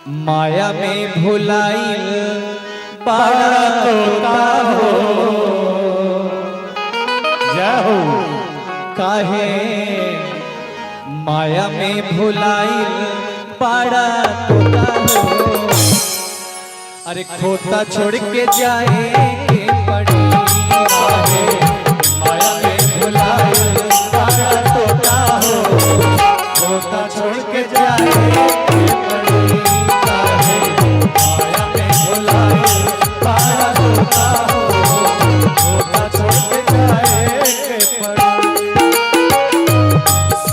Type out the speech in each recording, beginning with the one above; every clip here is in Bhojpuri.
माया में भुलाइल बड़ा तोता हो जाओ काहे माया में भुलाइल बड़ा तोता हो। अरे खोता छोड़ के जाए के पड़ी काहे माया में भुलाइल बड़ा तोता हो। खोता छोड़ के जाए के पड़ी काहे माया में भुलाइल बड़ा तोता हो। खोता छोड़ के जाए के पड़ी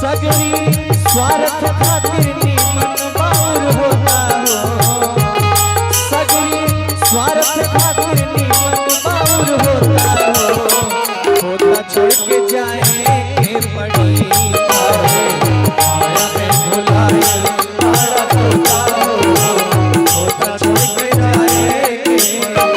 सगरी स्वार्थ खातिर निमन बाउर होता हो। सगरी स्वार्थ खातिर निमन बाउर होता हो। खोता छोड़ के जाए के पड़ी काहे माया में भुलाइल बड़ा तोता हो। खोता छोड़ के जाए के पड़ी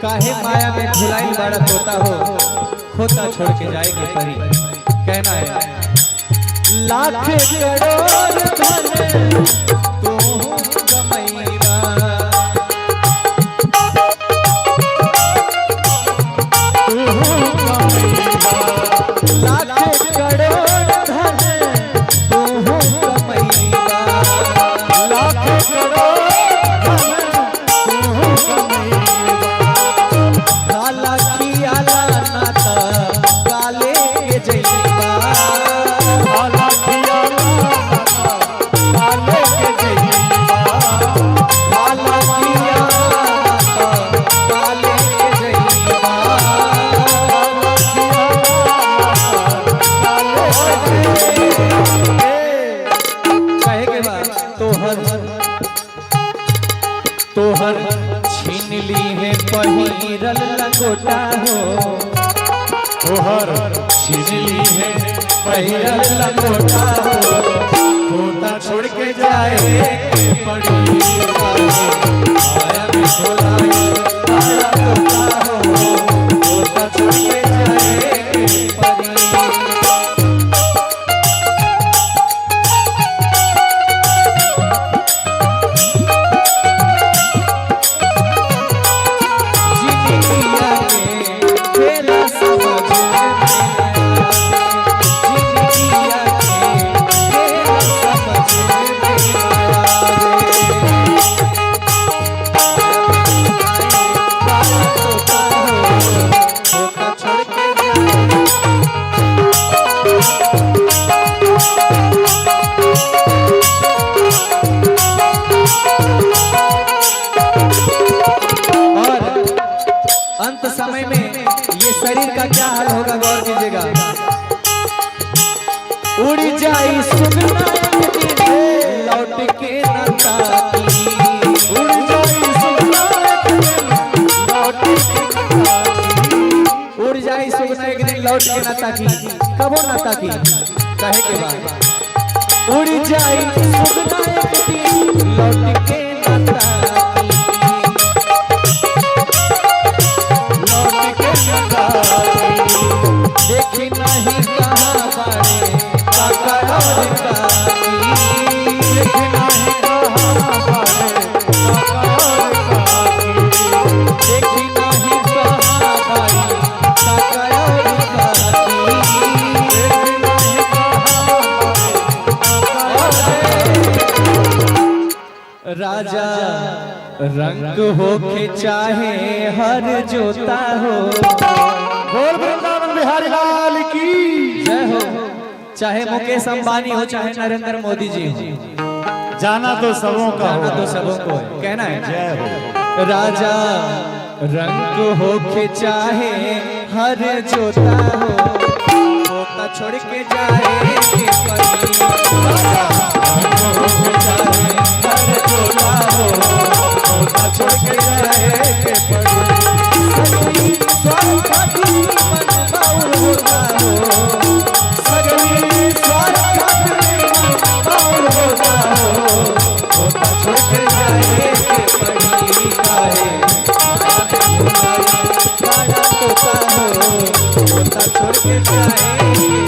काहे माया में भुलाइल बड़ा तोता हो। खोता छोड़ के जाएगी परी कहना है लाख करोड़ धन तू गमैरा। लाख करोड़ धन तू गमैरा। लाख करोड़ धन तू गमैरा। काला खियाला नाता काले के जइबा। काला खियाला नाता काले के जइबा। काला खियाला नाता काले के जइबा। काला खियाला नाता काले के जइबा। कहे के बाद तोहर छीन ली है पहिरल लंगोटा हो। तोहर छीन ली है पहिरल लंगोटा हो। खोता छोड़ के जाए के पड़ी माया में भुलाइल बड़ा तोता हो। खोता छोड़ के जाए के पड़ी अंत समय में ये शरीर का क्या हाल होगा गौर कीजिएगा। उड़ जाई सुगना एक दिन लौट के न ताकी। उड़ जाई सुगना एक दिन लौट के न ताकी। उड़ जाई सुगना एक दिन लौट के न ताकी। कबो न ताकी कहे के बाद उड़ जाई सुगना एक दिन लौट के न ताकी। देखी नहीं कहाँ बारे काका और काकी। देखी नहीं कहाँ बारे काका और काकी। देखी नहीं कहाँ बारे काका और काकी। देखी नहीं कहाँ बारे राजा रंग होके चाहे हर जोता हो। बोल वृंदावन बिहारी लाल। चाहे मुकेश अंबानी हो चाहे नरेंद्र मोदी जी हो, जाना तो सबों का जाना तो हो। सबों को है, कहना है जय हो। राजा रंग हो के चाहे हर जोता हो, होता छोड़ के जाए के परी। राजा रंग हो के चाहे हर जोता हो, होता छोड़ के जाए के परी। सगली स्वार्थ दुश्मन बाउल होता हो, सगली स्वार्थ दुश्मन बाउल होता हो, होता छोड़ के जाए के परी। काहे बड़ा तोता हो, होता छोड़ के जाए के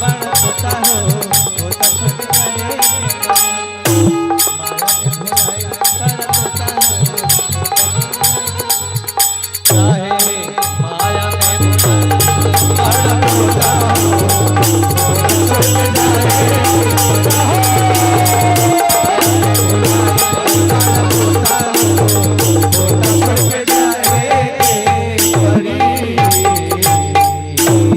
बड़ा तोता हो।